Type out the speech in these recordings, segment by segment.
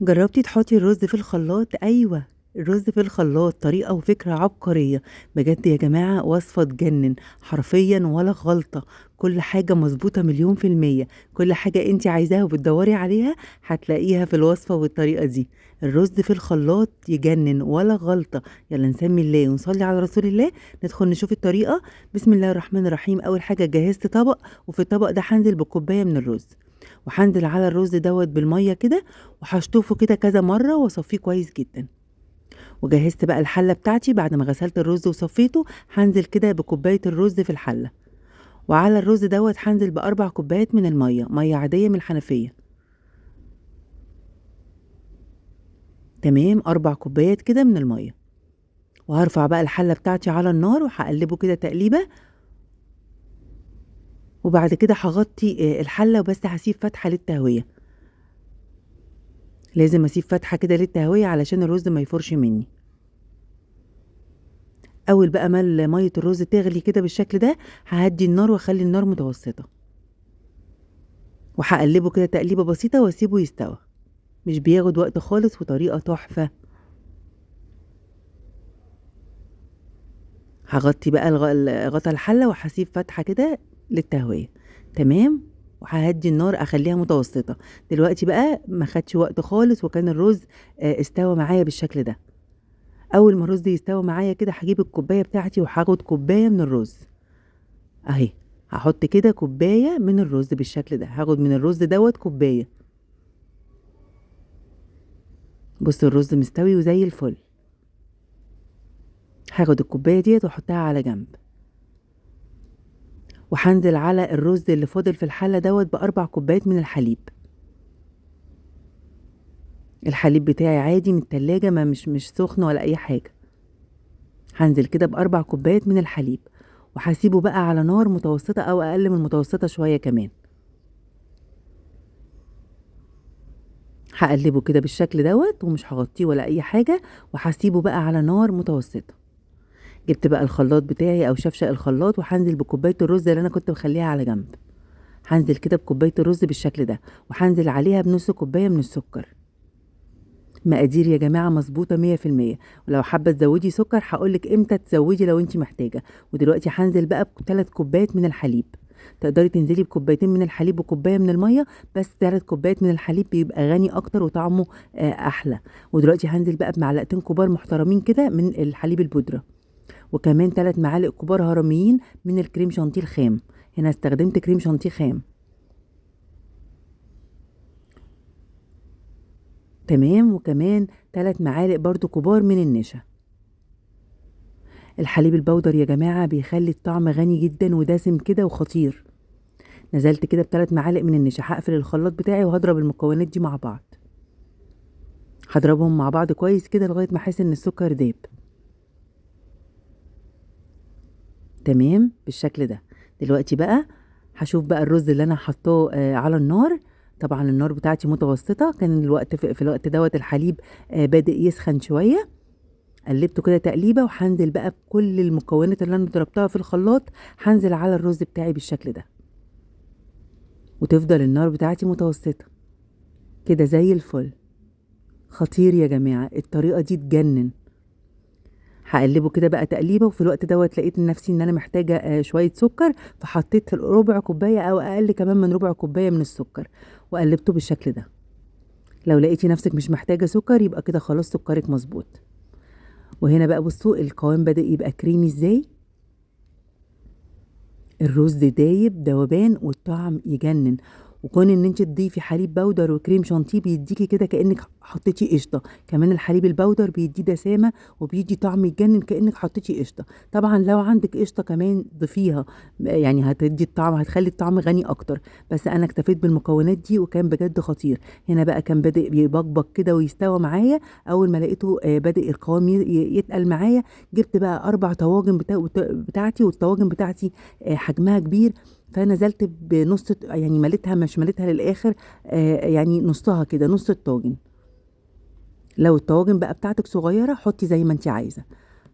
جربتي تحطي الرز في الخلاط؟ ايوه، الرز في الخلاط طريقة وفكرة عبقرية بجد يا جماعة، وصفة تجنن حرفيا ولا غلطة. كل حاجة مظبوطة مليون في المية. كل حاجة انت عايزاها وبتدوري عليها هتلاقيها في الوصفة والطريقة دي. الرز في الخلاط يجنن ولا غلطة. يلا نسمي الله ونصلي على رسول الله. ندخل نشوف الطريقة. بسم الله الرحمن الرحيم. اول حاجة جهزت طبق، وفي الطبق ده هنزل بكوباية من الرز، وهنزل على الرز دوت بالمية كده، وهشطفه كده كذا مرة واصفيه كويس جدا. وجهزت بقى الحلة بتاعتي بعد ما غسلت الرز وصفيته. هنزل كده بكوباية الرز في الحلة، وعلى الرز دوت هنزل بأربع كوبايات من المية، مية عادية من الحنفية. تمام، 4 كوبايات كده من المية. وهرفع بقى الحلة بتاعتي على النار وهقلبه كده تقليبة. وبعد كده هغطي الحلة، وبس هسيب فتحة للتهوية. لازم اسيب فتحة كده للتهوية علشان الرز ما يفرش مني. اول بقى ما ميه الرز تغلي كده بالشكل ده، ههدي النار واخلي النار متوسطه، وهقلبه كده تقليبه بسيطه واسيبه يستوى. مش بياخد وقت خالص وطريقه تحفه. هغطي بقى غطا الحله وهسيب فتحه كده للتهويه. تمام، وههدي النار اخليها متوسطه. دلوقتي بقى ما خدش وقت خالص، وكان الرز استوى معايا بالشكل ده. اول ما الرز يستوى معايا كده هجيب الكوبايه بتاعتي وهاخد كوبايه من الرز اهي. هحط كده كوباية من الرز بالشكل ده، هاخد من الرز دوت كوباية. بص الرز مستوي وزي الفل. هاخد الكوباية ديت واحطها على جنب، وهنزل على الرز اللي فاضل في الحلة دوت ب4 كوبايات من الحليب. الحليب بتاعي عادي من التلاجة، ما مش سخن ولا اي حاجة. هنزل كده ب4 كوبايات من الحليب، وهسيبه بقى على نار متوسطة او اقل من المتوسطة شوية كمان. هقلبه كده بالشكل دوت ومش هغطيه ولا اي حاجة، وهسيبه بقى على نار متوسطة. جبت بقى الخلاط بتاعي او شفشق الخلاط، وهنزل بكوبايه الرز اللي انا كنت مخليها على جنب. هنزل كده بكوبايه الرز بالشكل ده، وهنزل عليها بنص كوبايه من السكر. مقادير يا جماعه مظبوطه 100%. ولو حابه تزودي سكر هقولك امتى تزودي لو انت محتاجه. ودلوقتي هنزل بقى ب3 كوبايات من الحليب. تقدري تنزلي بكوبايتين من الحليب وكوبايه من الميه، بس 3 كوبايات من الحليب بيبقى غني اكتر وطعمه احلى. ودلوقتي هنزل بقى بمعلقتين كبار محترمين كده من الحليب البودره، وكمان 3 معالق كبار هرميين من الكريم شانتيه الخام. هنا استخدمت كريم شانتيه خام. تمام، وكمان 3 معالق برضو كبار من النشا. الحليب البودر يا جماعة بيخلي الطعم غني جدا ودسم كده وخطير. نزلت كده ب3 معالق من النشا. هقفل الخلاط بتاعي وهضرب المكونات دي مع بعض. هضربهم مع بعض كويس كده لغاية ما احس ان السكر داب. تمام بالشكل ده. دلوقتي بقى هشوف بقى الرز اللي انا حطاه على النار. طبعا النار بتاعتي متوسطة. كان الوقت في الوقت دوت الحليب بادئ يسخن شوية. قلبته كده تقليبة، وهنزل بقى بكل المكونات اللي انا ضربتها في الخلاط. هنزل على الرز بتاعي بالشكل ده، وتفضل النار بتاعتي متوسطة كده زي الفل. خطير يا جماعة، الطريقة دي تجنن. هقلبه كده بقى تقليبه، وفي الوقت دوت لقيت نفسي ان انا محتاجه شويه سكر، فحطيت ربع كوبايه او اقل كمان من ربع كوبايه من السكر، وقلبته بالشكل ده. لو لقيتي نفسك مش محتاجه سكر يبقى كده خلاص سكرك مظبوط. وهنا بقى بصوا القوام بدأ يبقى كريمي ازاي. الرز دايب دوبان والطعم يجنن. وكون ان انت تضيفي حليب بودر وكريم شانتيه بيديكي كده كأنك حطيتي قشطة. كمان الحليب البودر بيدي دسامة وبيدي طعم يجنن كأنك حطيتي قشطة. طبعا لو عندك قشطة كمان ضيفيها، يعني هتدي الطعم، هتخلي الطعم غني اكتر. بس انا اكتفيت بالمكونات دي وكان بجد خطير. هنا بقى كان بادئ بيبقبق كده ويستوى معايا. اول ما لقيته بادئ القوام يتقل معايا، جبت بقى 4 طواجن بتاعتي، والطواجن بتاعتي حجمها كبير. فنزلت بنص، يعني مليتها، مش مليتها للاخر، يعني نصها كده، نص الطاجن. لو الطواجن بقى بتاعتك صغيره حطي زي ما انت عايزه.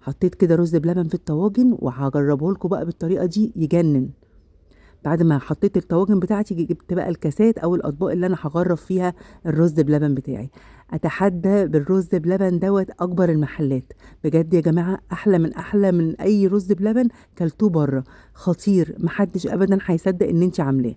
حطيت كده رز بلبن في الطواجن، وهجربه لكم بقى بالطريقه دي يجنن. بعد ما حطيت الطواجن بتاعتي، جبت بقى الكاسات او الاطباق اللي انا هغرف فيها الرز بلبن بتاعي. اتحدى بالرز بلبن دوت اكبر المحلات. بجد يا جماعه احلى من اي رز بلبن كلتوه بره. خطير، محدش ابدا هيصدق ان انت عاملاه،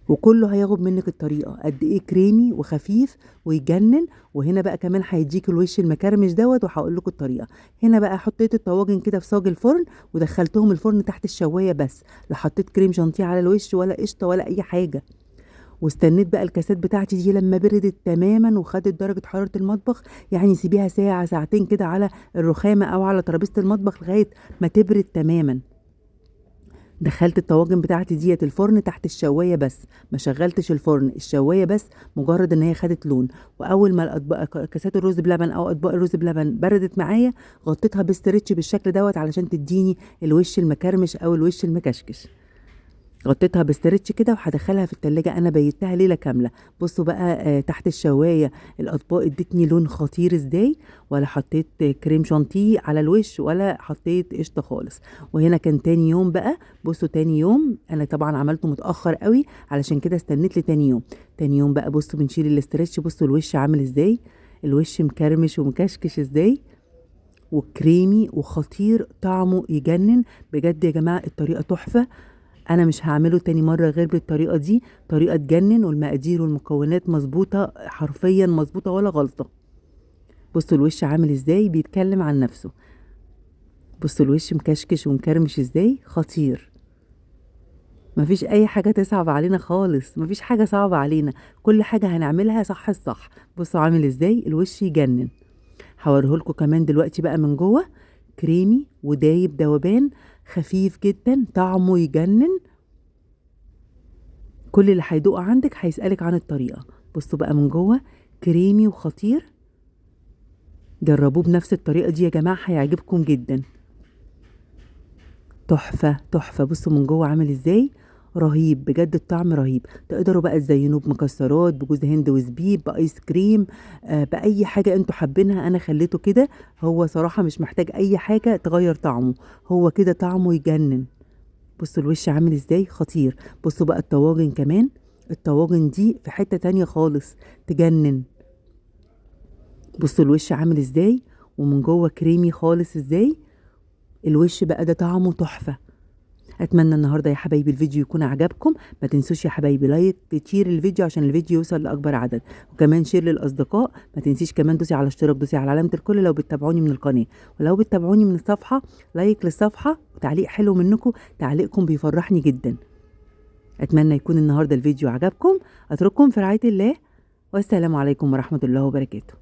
وكله هياخد منك الطريقه قد ايه كريمي وخفيف ويجنن. وهنا بقى كمان هيديك الوش المكرمش دوت، وهقول لكم الطريقه. هنا بقى حطيت الطواجن كده في صاج الفرن ودخلتهم الفرن تحت الشوايه بس، لا حطيت كريم شانتيه على الوش ولا قشطه ولا اي حاجه. واستنيت بقى الكاسات بتاعتي دي لما بردت تماما وخدت درجة حرارة المطبخ. يعني سيبيها ساعة ساعتين كده على الرخامة او على ترابيزة المطبخ لغاية ما تبرد تماما. دخلت الطواجن بتاعتي ديت الفرن تحت الشوايه بس، ما شغلتش الفرن، الشوايه بس، مجرد ان هي خدت لون. واول ما الاطباق كاسات الرز بلبن او اطباق الرز بلبن بردت معايا، غطيتها بستريتش بالشكل دوت علشان تديني الوش المكرمش او الوش المكشكش. غطيتها بستريتش كده وهدخلها في التلاجة، انا بيتها ليله كامله. بصوا بقى تحت الشوايه الاطباق ادتني لون خطير ازاي، ولا حطيت كريم شانتيه على الوش ولا حطيت قشطه خالص. وهنا كان تاني يوم بقى. بصوا تاني يوم انا طبعا عملته متاخر قوي علشان كده استنيت لتاني يوم. تاني يوم بقى بصوا بنشيل الاستريتش، بصوا الوش عامل ازاي، الوش مكرمش ومكشكش ازاي وكريمي وخطير، طعمه يجنن. بجد يا جماعه الطريقه تحفه، انا مش هعمله تاني مرة غير بالطريقة دي. طريقة تجنن، والمقادير والمكونات مظبوطة حرفيا مظبوطة ولا غلطة. بصوا الوش عامل ازاي، بيتكلم عن نفسه. بصوا الوش مكشكش ومكرمش ازاي، خطير. مفيش اي حاجة تصعب علينا خالص، مفيش حاجة صعبة علينا، كل حاجة هنعملها صح الصح. بصوا عامل ازاي، الوش يجنن. هوريهولكوا كمان دلوقتي بقى من جوه، كريمي ودايب دوبان، خفيف جدا، طعمه يجنن. كل اللي هيدوق عندك هيسألك عن الطريقة. بصوا بقى من جوه كريمي وخطير، جربوه بنفس الطريقة دي يا جماعة هيعجبكم جدا. تحفة تحفة. بصوا من جوه عامل ازاي، رهيب بجد، الطعم رهيب. تقدروا بقى تزينوه بمكسرات، بجوز هند وزبيب، بايس كريم، باي حاجة انتوا حابينها. انا خليته كده، هو صراحة مش محتاج اي حاجة تغير طعمه، هو كده طعمه يجنن. بصوا الوش عامل ازاي، خطير. بصوا بقى الطواجن كمان، الطواجن دي في حتة تانية خالص، تجنن. بصوا الوش عامل ازاي ومن جوه كريمي خالص ازاي، الوش بقى ده طعمه تحفة. اتمنى النهارده يا حبايبي الفيديو يكون عجبكم. ما تنسوش يا حبايبي لايك كتير الفيديو عشان الفيديو يوصل لاكبر عدد، وكمان شير للاصدقاء. ما تنسيش كمان دوسي على اشتراك، دوسي على علامه الكل لو بتتابعوني من القناه، ولو بتتابعوني من الصفحه لايك للصفحه وتعليق حلو منكم، تعليقكم بيفرحني جدا. اتمنى يكون النهارده الفيديو عجبكم. اترككم في رعايه الله، والسلام عليكم ورحمه الله وبركاته.